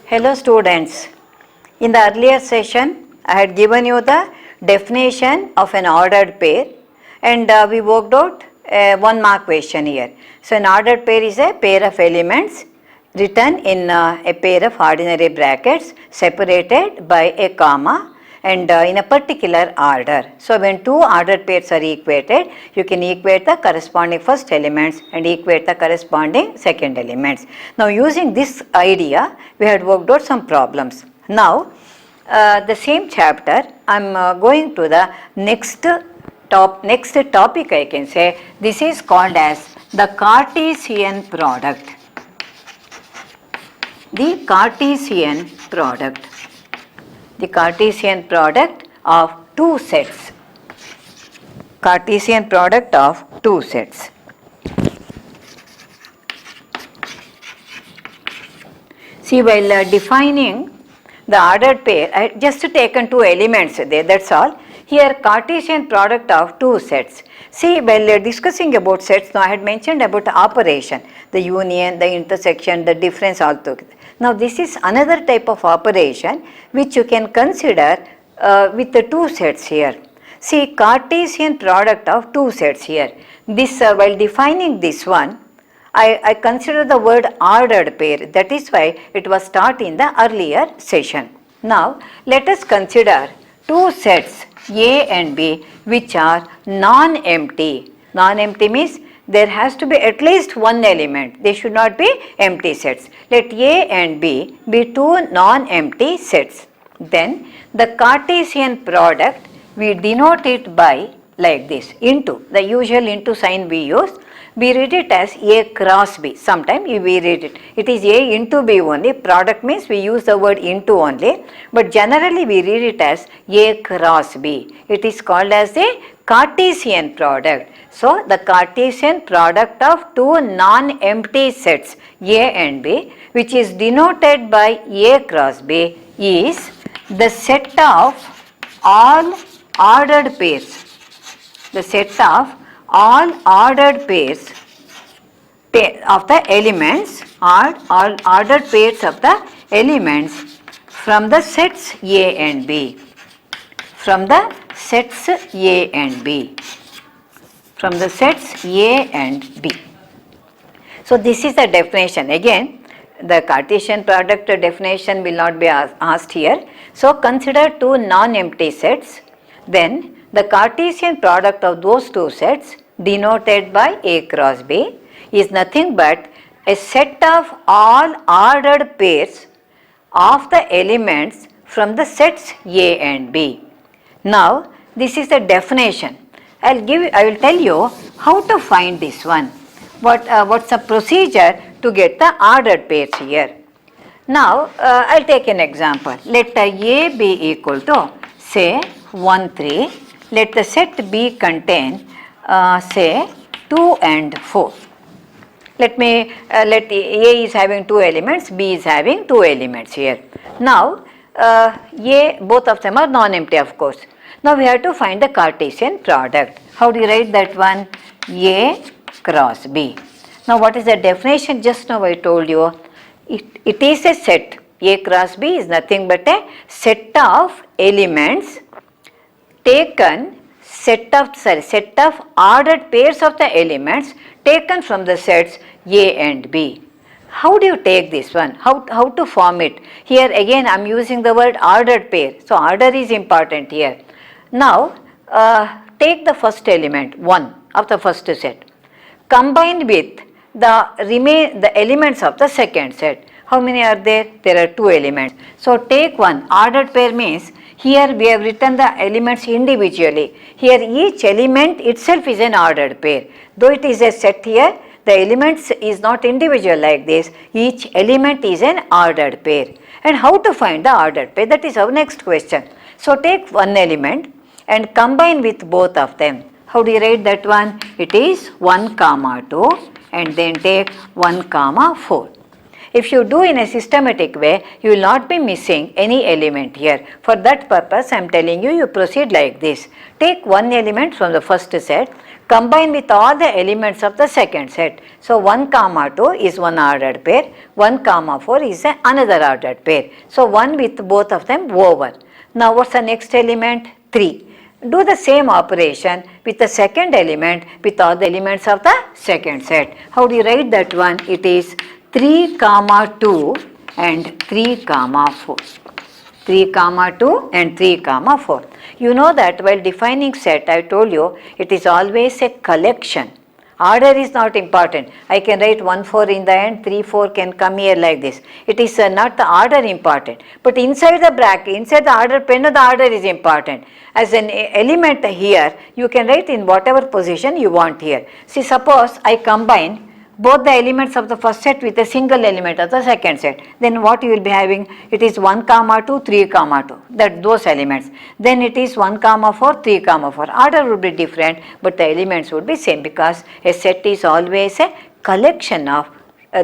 Hello students, in the earlier session I had given you the definition of an ordered pair and we worked out a 1 mark question here. So an ordered pair is a pair of elements written in a pair of ordinary brackets separated by a comma and in a particular order. So when two ordered pairs are equated, you can equate the corresponding first elements and equate the corresponding second elements. Now using this idea, we had worked out some problems. Now the same chapter, I am going to the next topic I can say. This is called as the Cartesian product. The Cartesian product. The Cartesian product of two sets. Cartesian product of two sets. See, while defining the ordered pair, I just taken two elements there, that's all. Here Cartesian product of two sets. See, while discussing about sets, now I had mentioned about the operation, the union, the intersection, the difference altogether. Now this is another type of operation which you can consider with the two sets here. See, Cartesian product of two sets here. This while defining this one, I consider the word ordered pair. That is why it was taught in the earlier session. Now let us consider two sets A and B which are non-empty. Non-empty means there has to be at least one element. They should not be empty sets. Let A and B be two non-empty sets. Then the Cartesian product, we denote it by like this, into, the usual into sign we use. We read it as A cross B. Sometimes we read it. It is A into B only. Product means we use the word into only. But generally we read it as A cross B. It is called as a Cartesian product. So the Cartesian product of two non-empty sets A and B, which is denoted by A cross B, is the set of all ordered pairs. The set of all ordered pairs of the elements, all ordered pairs of the elements from the sets A and B. From the sets A and B. From the sets A and B. So this is the definition. Again, the Cartesian product definition will not be asked here. So consider two non-empty sets. Then the Cartesian product of those two sets denoted by A cross B is nothing but a set of all ordered pairs of the elements from the sets A and B. Now this is the definition. I will tell you how to find this one. What's the procedure to get the ordered pairs here. Now I'll take an example. Let A be equal to say 1, 3. Let the set B contain say 2 and 4. Let A is having two elements, B is having two elements here. Now A, both of them are non-empty of course. Now we have to find the Cartesian product. How do you write that one? A cross B. Now what is the definition? Just now I told you. It is a set. A cross B is nothing but a set of elements taken, set of ordered pairs of the elements taken from the sets A and B. How do you take this one? How to form it? Here again I am using the word ordered pair. So order is important here. Now take the first element 1 of the first set combined with the elements of the second set. How many are there? There are two elements. So take one. Ordered pair means here we have written the elements individually. Here each element itself is an ordered pair. Though it is a set here, the elements is not individual like this. Each element is an ordered pair. And how to find the ordered pair? That is our next question. So take one element and combine with both of them. How do you write that one? It is 1, 2 and then take 1, 4. If you do in a systematic way, you will not be missing any element here. For that purpose, I am telling you, you proceed like this. Take one element from the first set, combine with all the elements of the second set. So 1 comma 2 is one ordered pair, 1 comma 4 is another ordered pair. So 1 with both of them over. Now what's the next element? 3. Do the same operation with the second element with all the elements of the second set. How do you write that one? It is 3 comma 2 and 3 comma 4. 3 comma 2 and 3 comma 4. You know that while defining set, I told you it is always a collection. Order is not important. I can write 1 4 in the end, 3 4 can come here like this. It is not the order important. But inside the bracket, inside the order pen, the order is important. As an element here, you can write in whatever position you want here. See, suppose I combine both the elements of the first set with a single element of the second set, then what you will be having? It is 1 comma 2, 3 comma 2, that those elements. Then it is 1 comma 4, 3 comma 4. Order would be different, but the elements would be same, because a set is always a collection of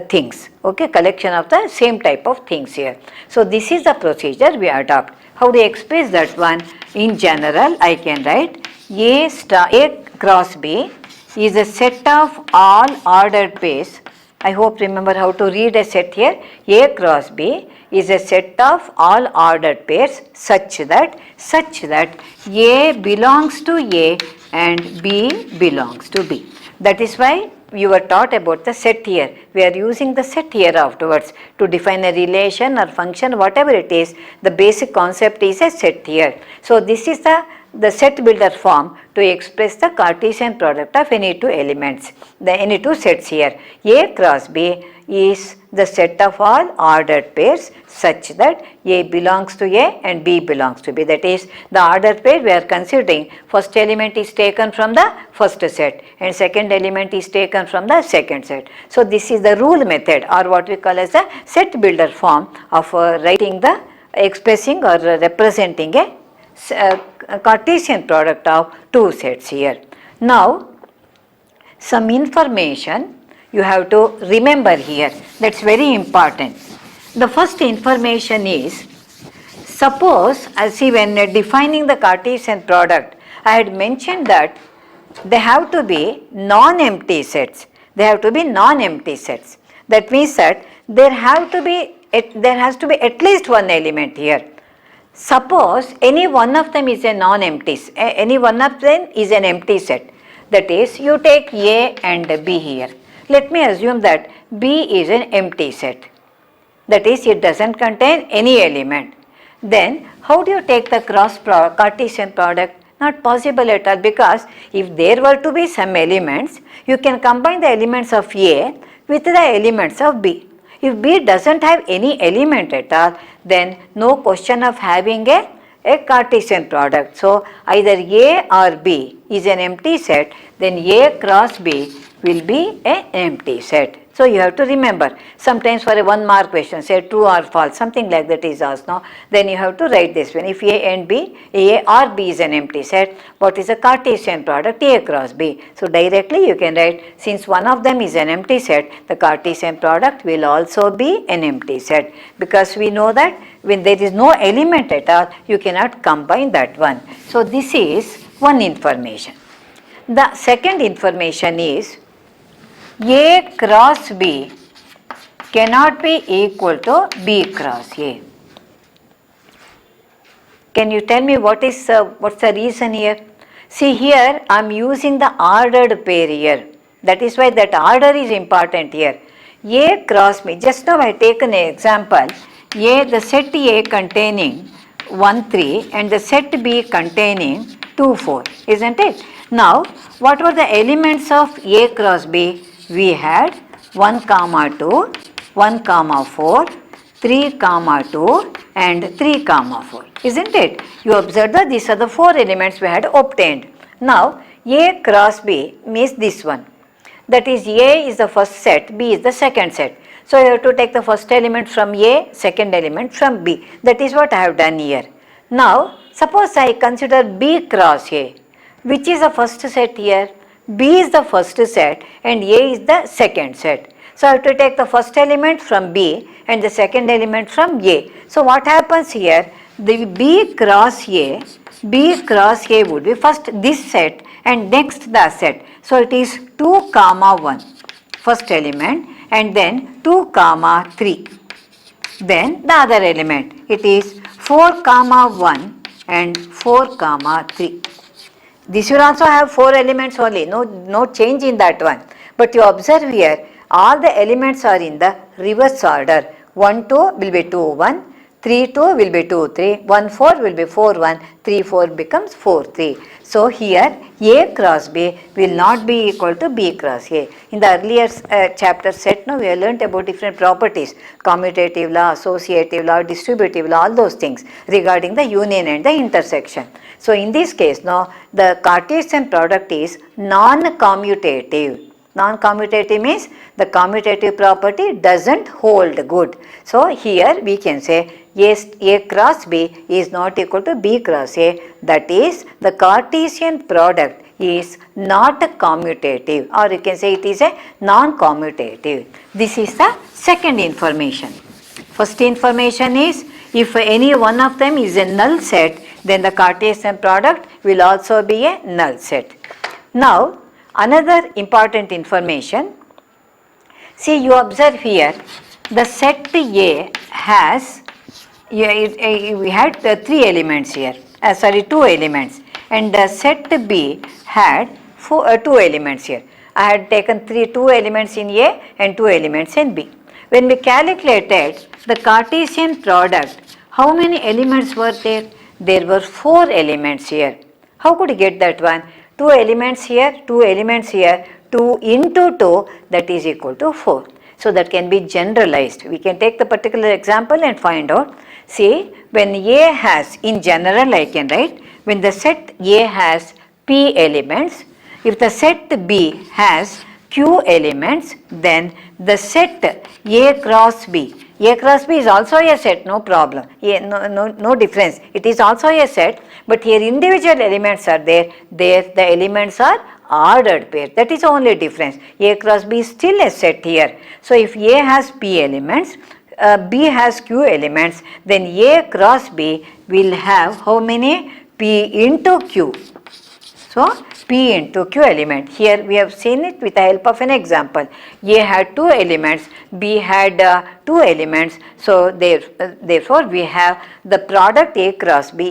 things, okay, collection of the same type of things here. So this is the procedure we adopt. How do you express that one? In general, I can write A cross B is a set of all ordered pairs. I hope remember how to read a set here. A cross B is a set of all ordered pairs such that A belongs to A and B belongs to B. That is why you were taught about the set here. We are using the set here afterwards to define a relation or function, whatever it is. The basic concept is a set here. So this is the set builder form to express the Cartesian product of any two elements, any two sets here. A cross B is the set of all ordered pairs such that A belongs to A and B belongs to B. That is, the ordered pair we are considering, first element is taken from the first set and second element is taken from the second set. So this is the rule method, or what we call as a set builder form of writing the, expressing or representing a Cartesian product of two sets here. Now some information you have to remember here, that's very important. The first information is, suppose, see, when defining the Cartesian product, I had mentioned that they have to be non-empty sets. They have to be non-empty sets. That means that there has to be at least one element here. Suppose any one of them is a non-empty, any one of them is an empty set. That is, you take A and B here. Let me assume that B is an empty set. That is, it doesn't contain any element. Then how do you take the Cartesian product? Not possible at all, because if there were to be some elements, you can combine the elements of A with the elements of B. If B doesn't have any element at all, then no question of having a Cartesian product. So either A or B is an empty set, then A cross B will be an empty set. So you have to remember, sometimes for a 1 mark question, say true or false, something like that is asked now, then you have to write this one. If A and B, A or B is an empty set, what is a Cartesian product? A cross B. So directly you can write, since one of them is an empty set, the Cartesian product will also be an empty set, because we know that when there is no element at all, you cannot combine that one. So this is one information. The second information is, A cross B cannot be equal to B cross A. Can you tell me what's the reason here? See, here I am using the ordered pair here. That is why that order is important here. A cross B, just now I have taken an example. The set A containing 1 3 and the set B containing 2 4, isn't it? Now what were the elements of A cross B? We had 1 comma 2, 1 comma 4, 3 comma 2 and 3 comma 4, isn't it? You observe that these are the 4 elements we had obtained. Now A cross B means this one. That is, A is the first set, B is the second set. So you have to take the first element from A, second element from B. That is what I have done here. Now suppose I consider B cross A. Which is the first set here? B is the first set and A is the second set. So I have to take the first element from B and the second element from A. So what happens here? The B cross A would be first this set and next the set. So it is 2 comma 1, first element, and then 2 comma 3. Then the other element, it is 4 comma 1 and 4 comma 3. This will also have 4 elements only, no change in that one. But you observe here, all the elements are in the reverse order. 1 2 will be 2 1, 3 2 will be 2 3, 1 4 will be 4 1, 3 4 becomes 4 3. So here A cross B will not be equal to B cross A. In the earlier chapter set, we have learnt about different properties, commutative law, associative law, distributive law, all those things regarding the union and the intersection. So in this case now, the Cartesian product is non-commutative. Non-commutative means the commutative property doesn't hold good. So here we can say A cross B is not equal to B cross A. That is, the Cartesian product is not commutative, or you can say it is a non-commutative. This is the second information. First information is, if any one of them is a null set, then the Cartesian product will also be a null set. Now, another important information, see, you observe here, the set A has, we had 3 elements here, 2 elements, and the set B had 2 elements here. I had taken 2 elements in A and 2 elements in B. When we calculated the Cartesian product, how many elements were there? There were 4 elements here. How could you get that one? 2 elements here, 2 elements here, 2 into 2, that is equal to 4. So that can be generalized. We can take the particular example and find out. See, when A has, in general I can write, when the set A has P elements, if the set B has Q elements, then the set A cross B is also a set, no problem, no difference. It is also a set, but here individual elements are there. There the elements are ordered pair. That is the only difference. A cross B is still a set here. So if A has P elements, B has Q elements, then A cross B will have how many? P into Q. So P into Q element. Here we have seen it with the help of an example. A had 2 elements, B had 2 elements. So therefore we have the product A cross B,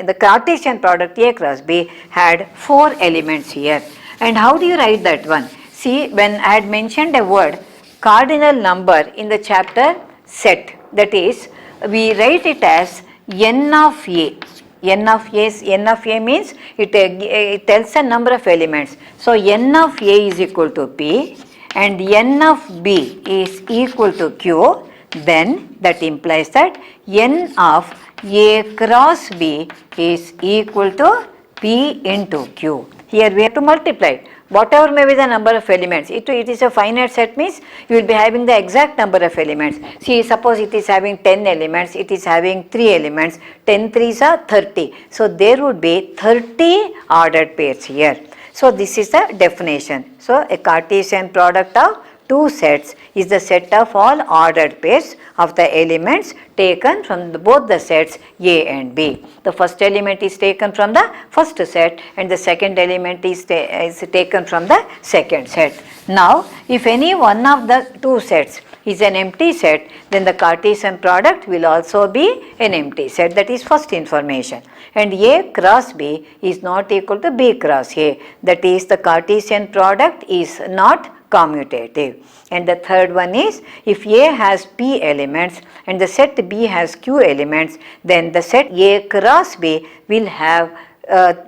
the Cartesian product A cross B had 4 elements here. And how do you write that one? See, when I had mentioned a word cardinal number in the chapter set, that is, we write it as n of A. N of A means it tells a number of elements. So n of A is equal to P and n of B is equal to Q. Then that implies that n of A cross B is equal to P into Q. Here we have to multiply. Whatever may be the number of elements, it is a finite set means you will be having the exact number of elements. See, suppose it is having 10 elements, it is having 3 elements, 10 3s are 30. So there would be 30 ordered pairs here. So this is the definition. So a Cartesian product of 2 sets is the set of all ordered pairs of the elements taken from both the sets A and B. The first element is taken from the first set and the second element is taken from the second set. Now, if any one of the 2 sets is an empty set, then the Cartesian product will also be an empty set. That is first information. And A cross B is not equal to B cross A. That is, the Cartesian product is not commutative. And the third one is, if A has P elements and the set B has Q elements, then the set A cross B will have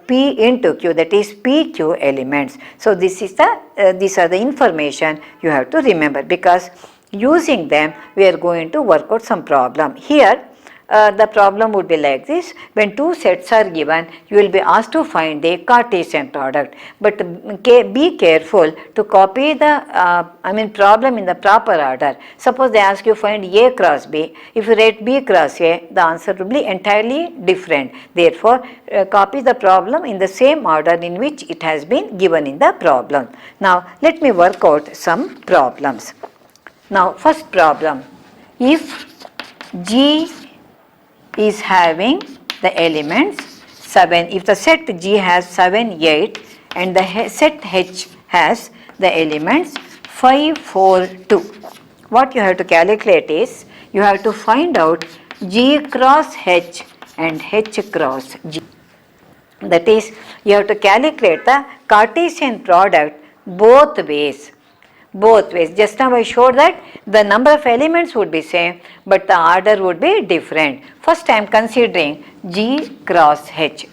P into Q, that is PQ elements. So this is these are the information you have to remember, because using them we are going to work out some problem. Here the problem would be like this: when 2 sets are given, you will be asked to find the Cartesian product, but be careful to copy the problem in the proper order. Suppose they ask you find A cross B, if you write B cross A, the answer will be entirely different. Therefore copy the problem in the same order in which it has been given in the problem. Now let me work out some problems. Now first problem: if G is having the elements 7, if the set G has 7, 8 and the set H has the elements 5, 4, 2. What you have to calculate is, you have to find out G cross H and H cross G. That is, you have to calculate the Cartesian product both ways. Just now I showed that the number of elements would be same, but the order would be different. First I am considering G cross H.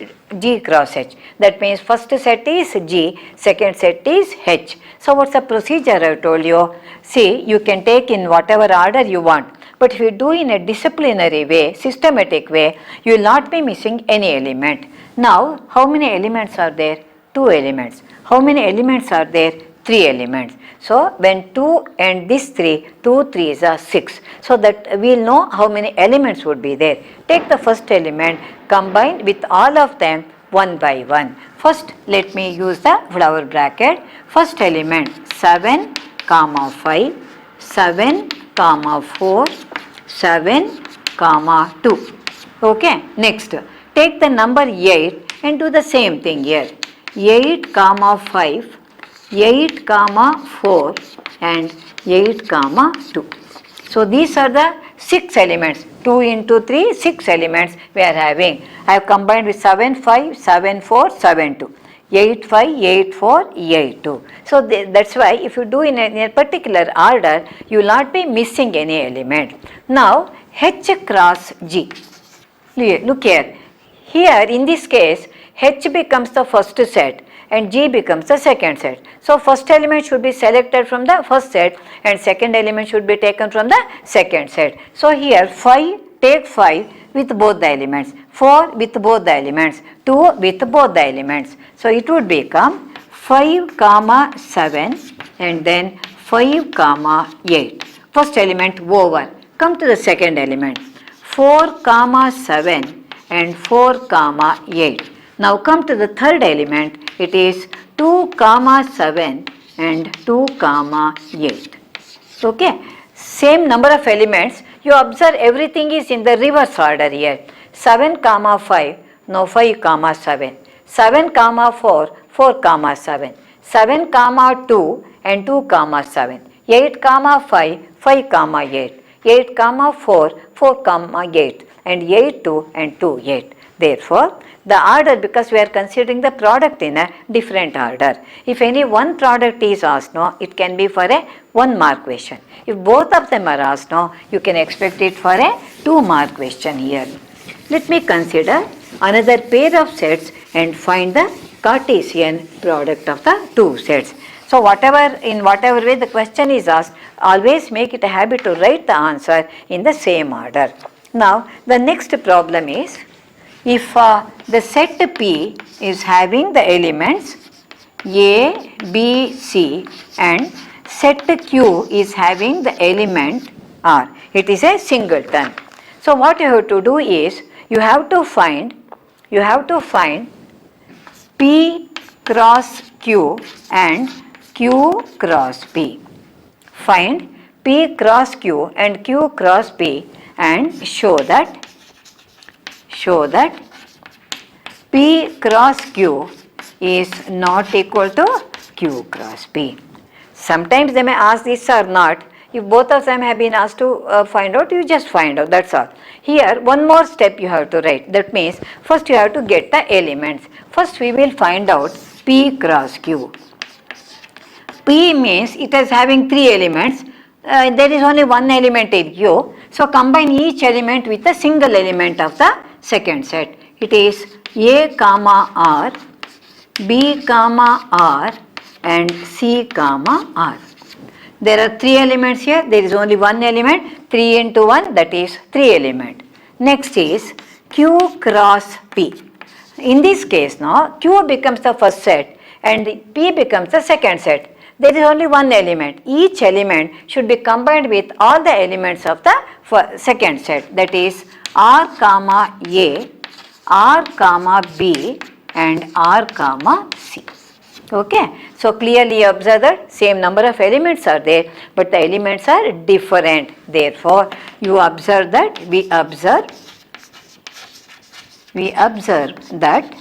That means first set is G, second set is H. So what's the procedure I told you? See, you can take in whatever order you want. But if you do in a disciplinary way, systematic way, you will not be missing any element. Now, how many elements are there? 2 elements. How many elements are there? 3 elements. So, when 2 and this 3, 2 3s are 6. So, that we will know how many elements would be there. Take the first element, combine with all of them one by one. First, let me use the flower bracket. First element 7, 5, 7, 4, 7, 2. Okay. Next, take the number 8 and do the same thing here. 8, 5, 8, 4 and 8, 2. So these are the 6 elements. 2 into 3, 6 elements we are having. I have combined with 7, 5, 7, 4, 7, 2. 8, 5, 8, 4, 8, 2. So that's why if you do in a particular order, you will not be missing any element. Now H cross G. Look here. Here in this case, H becomes the first set and G becomes the second set. So first element should be selected from the first set and second element should be taken from the second set. So here 5, take 5 with both the elements, 4 with both the elements, 2 with both the elements. So it would become 5, 7 and then 5, 8. First element over. Come to the second element. 4, 7 and 4, 8. Now come to the third element. It is 2, 7 and 2, 8. Okay. Same number of elements. You observe everything is in the reverse order here. 7, 5. Now 5, 7. 7, 4. 4, 7. 7, 2 and 2, 7. 8, 5. 5, 8. 8, 4. 4, 8. And 8, 2 and 2, 8. Therefore, the order, because we are considering the product in a different order. If any one product is asked, no, it can be for a 1 mark question. If both of them are asked, no, you can expect it for a 2 mark question here. Let me consider another pair of sets and find the Cartesian product of the 2 sets. So in whatever way the question is asked, always make it a habit to write the answer in the same order. Now, the next problem is, if the set P is having the elements A, B, C and set Q is having the element R, it is a singleton. So what you have to do is, you have to find P cross Q and Q cross P. Find P cross Q and Q cross P and show that P cross Q is not equal to Q cross P. Sometimes they may ask this or not. If both of them have been asked to find out, you just find out, that's all. Here one more step you have to write. That means first you have to get the elements. First we will find out P cross Q. P means it is having 3 elements. There is only one element in Q. So combine each element with a single element of the second set. It is A, R, B, R and C, R. There are 3 elements here. There is only one element. 3 into 1, that is 3 element. Next is Q cross P. In this case now, Q becomes the first set and P becomes the second set. There is only one element. Each element should be combined with all the elements of the second set. That is R, A, R, B and R, C. Okay. So clearly observe that same number of elements are there, but the elements are different. Therefore, you observe that we observe we observe that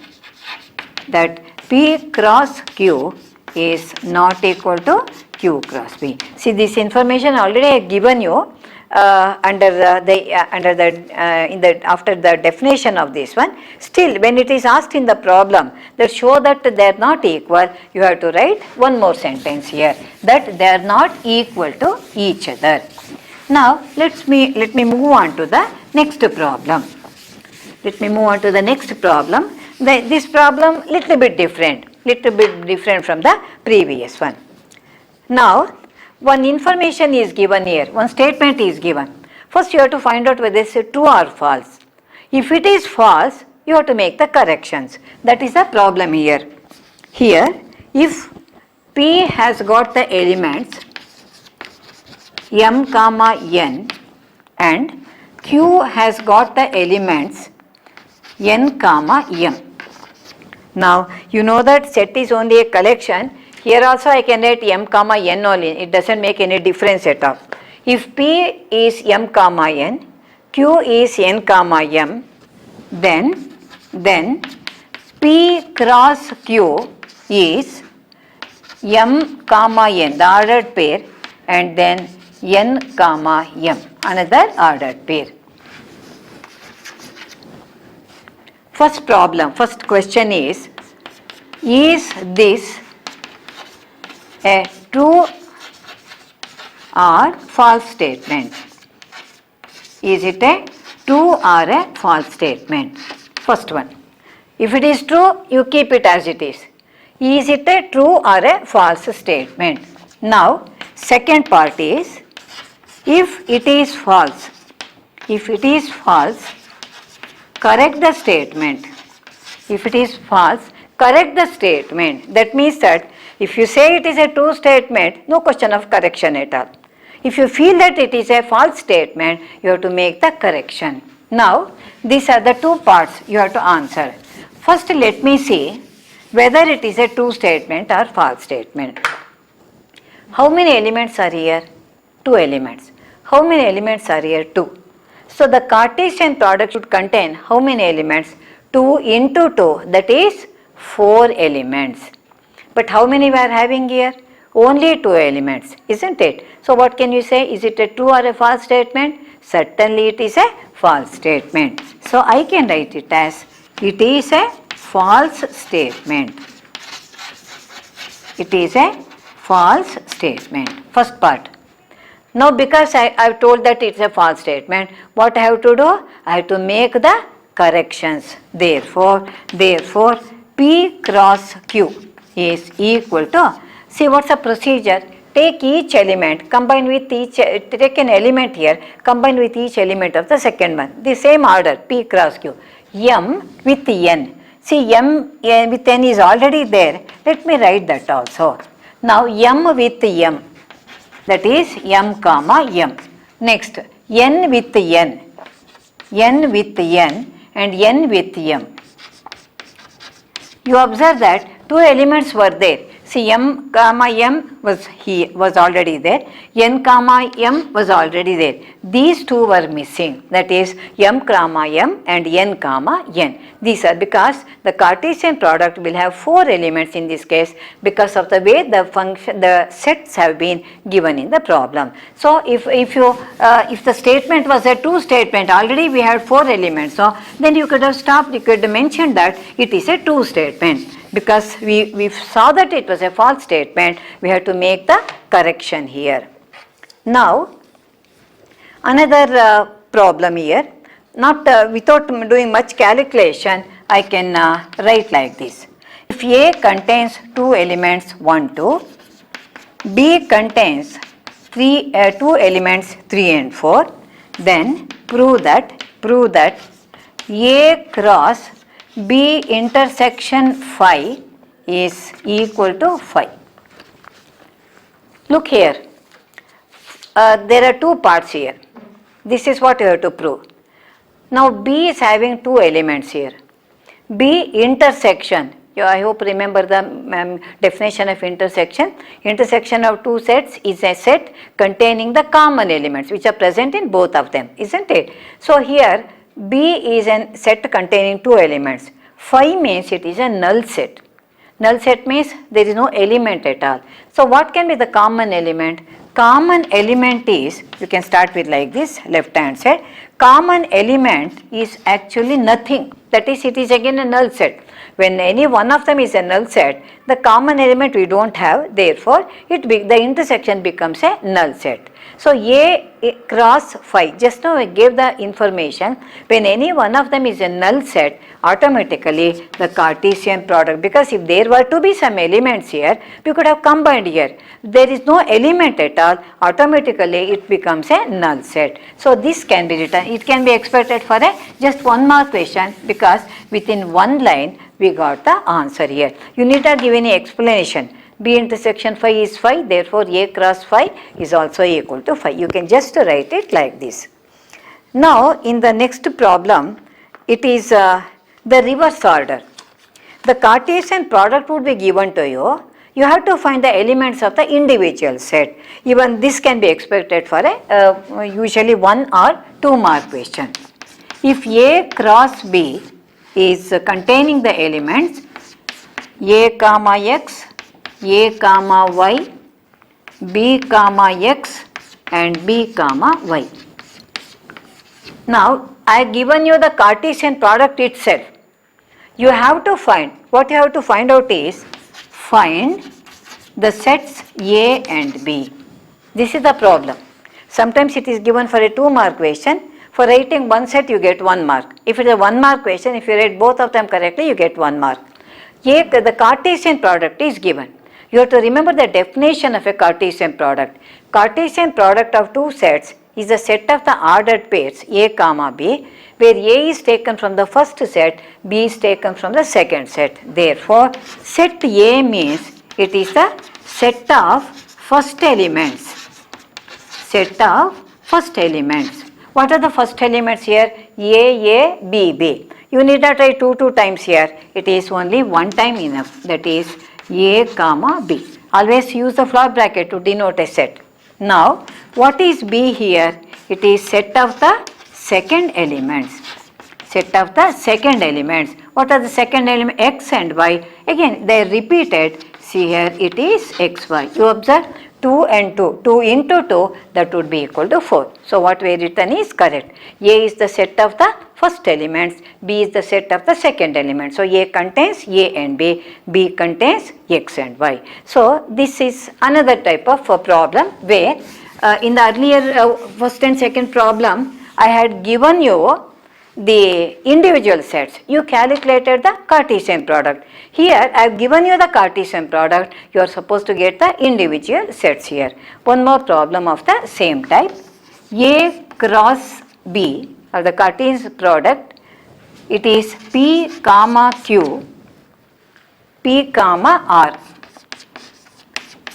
P cross Q is not equal to Q cross P. See, this information already I have given you after the definition of this one. Still, when it is asked in the problem that show that they are not equal, you have to write one more sentence here, that they are not equal to each other. Now, let me move on to the next problem. Let me move on to the next problem. This problem little bit different from the previous one. Now, one information is given here, one statement is given. First, you have to find out whether it's true or false. If it is false, you have to make the corrections. That is the problem here. Here, if P has got the elements m comma n and Q has got the elements n comma m. Now, you know that set is only a collection. Here also I can write m comma n only, it doesn't make any difference at all. If P is m comma n, Q is n comma m, then P cross Q is m comma n, the ordered pair, and then n comma m, another ordered pair. First question is this a true or false statement? Is it a true or a false statement? First one. If it is true, you keep it as it is. Is it a true or a false statement? Now, second part is, if it is false, correct the statement. If it is false, correct the statement. That means that if you say it is a true statement, no question of correction at all. If you feel that it is a false statement, you have to make the correction. Now, these are the two parts you have to answer. First, let me see whether it is a true statement or false statement. How many elements are here? 2 elements. How many elements are here? 2. So, the Cartesian product should contain how many elements? 2 into 2, that is 4 elements. But how many we are having here? Only 2 elements, isn't it? So, what can you say? Is it a true or a false statement? Certainly it is a false statement. So, I can write it as it is a false statement. It is a false statement. First part. Now, because I have told that it is a false statement, what I have to do? I have to make the corrections. Therefore, P cross Q is equal to, see what's the procedure? Take each element, combine with take an element here, combine with each element of the second one. The same order, P cross Q. M with n. See, m with n is already there. Let me write that also. Now, m with m. That is m comma m. Next, n with n and n with m. You observe that 2 elements were there. See, m comma m was already there, n comma m was already there. These 2 were missing, that is m comma m and n comma n. These are because the Cartesian product will have 4 elements in this case because of the way the sets have been given in the problem. So, if the statement was a true statement, already we had 4 elements, so then you could have stopped, you could have mentioned that it is a true statement. Because we saw that it was a false statement, we have to make the correction here. Now, another problem here, not without doing much calculation, I can write like this. If A contains 2 elements 1, 2, B contains 2 elements 3 and 4, then prove that A cross B intersection phi is equal to phi. Look here, there are 2 parts here. This is what you have to prove. Now, B is having 2 elements here. B intersection, I hope remember the definition of intersection. Intersection of 2 sets is a set containing the common elements which are present in both of them, isn't it? So, here B is a set containing two elements. Phi means it is a null set. Null set means there is no element at all. So what can be the common element? Common element is, you can start with like this, left hand side. Common element is actually nothing. That is, it is again a null set. When any one of them is a null set, the common element we don't have, therefore the intersection becomes a null set. So A cross phi, just now I gave the information, when any one of them is a null set, automatically the Cartesian product, because if there were to be some elements here, we could have combined here. There is no element at all, automatically it becomes a null set. So this can be written, it can be expected for a just 1 mark question, because within one line we got the answer here. You need not give any explanation. B intersection phi is phi, therefore A cross phi is also equal to phi. You can just write it like this. Now in the next problem, it is the reverse order. The Cartesian product would be given to you. You have to find the elements of the individual set. Even this can be expected for a usually 1 or 2 mark question. If A cross B is containing the elements A comma X, A comma Y, B comma X and B comma Y. Now I have given you the Cartesian product itself. You have to find, what you have to find out is, find the sets A and B. This is the problem. Sometimes it is given for a 2 mark question. For writing one set you get 1 mark. If it is a 1 mark question, if you write both of them correctly, you get 1 mark. The Cartesian product is given. You have to remember the definition of a Cartesian product. Cartesian product of two sets is a set of the ordered pairs A comma B, where A is taken from the first set, B is taken from the second set. Therefore, set A means it is the set of first elements. Set of first elements. What are the first elements here? A, B, B. You need not write 2 times here. It is only 1 time enough. That is A comma B. Always use the floor bracket to denote a set. Now, what is B here? It is set of the second elements. Set of the second elements. What are the second elements? X and Y. Again, they are repeated. See here, it is XY. You observe 2 and 2. 2 into 2, that would be equal to 4. So, what we written is correct. A is the set of the first elements, B is the set of the second element. So, A contains A and B, B contains X and Y. So, this is another type of problem where in the earlier first and second problem, I had given you the individual sets. You calculated the Cartesian product. Here, I have given you the Cartesian product. You are supposed to get the individual sets here. One more problem of the same type. A cross B, or the Cartesian product, it is P comma Q, P comma R,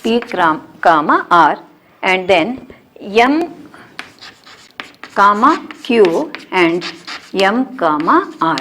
P comma R, and then M comma Q and M comma R.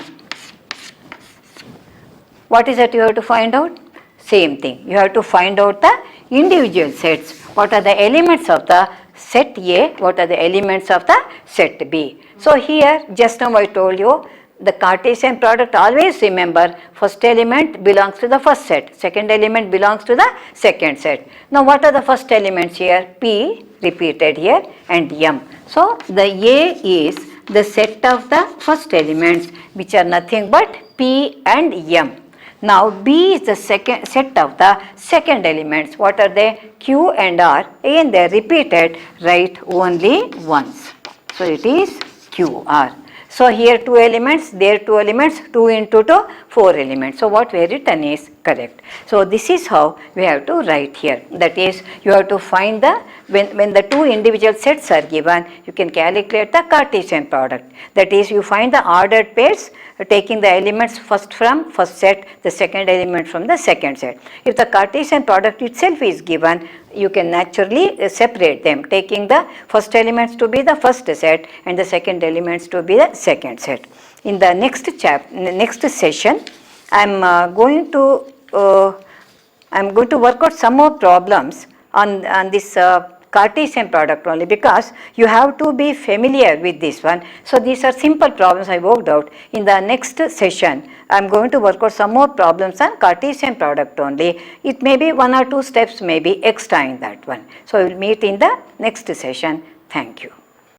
What is that you have to find out? Same thing. You have to find out the individual sets. What are the elements of the set A? What are the elements of the set B? So here, just now I told you, the Cartesian product, always remember, first element belongs to the first set, second element belongs to the second set. Now what are the first elements here? P repeated here and M. So the A is the set of the first elements, which are nothing but P and M. Now B is the second set of the second elements. What are they? Q and R. Again they are repeated, write only once. So it is QR. So here 2 elements, there 2 elements, 2 into 2, 4 elements. So what we have written is correct. So this is how we have to write here. That is, you have to find the, when the 2 individual sets are given, you can calculate the Cartesian product. That is, you find the ordered pairs, taking the elements first from first set, the second element from the second set. If the Cartesian product itself is given, you can naturally separate them, taking the first elements to be the first set and the second elements to be the second set. In the next next session, I am going to work out some more problems on this Cartesian product only, because you have to be familiar with this one. So these are simple problems I worked out. In the next session, I am going to work out some more problems on Cartesian product only. It may be 1 or 2 steps may be extra in that one. So we will meet in the next session. Thank you.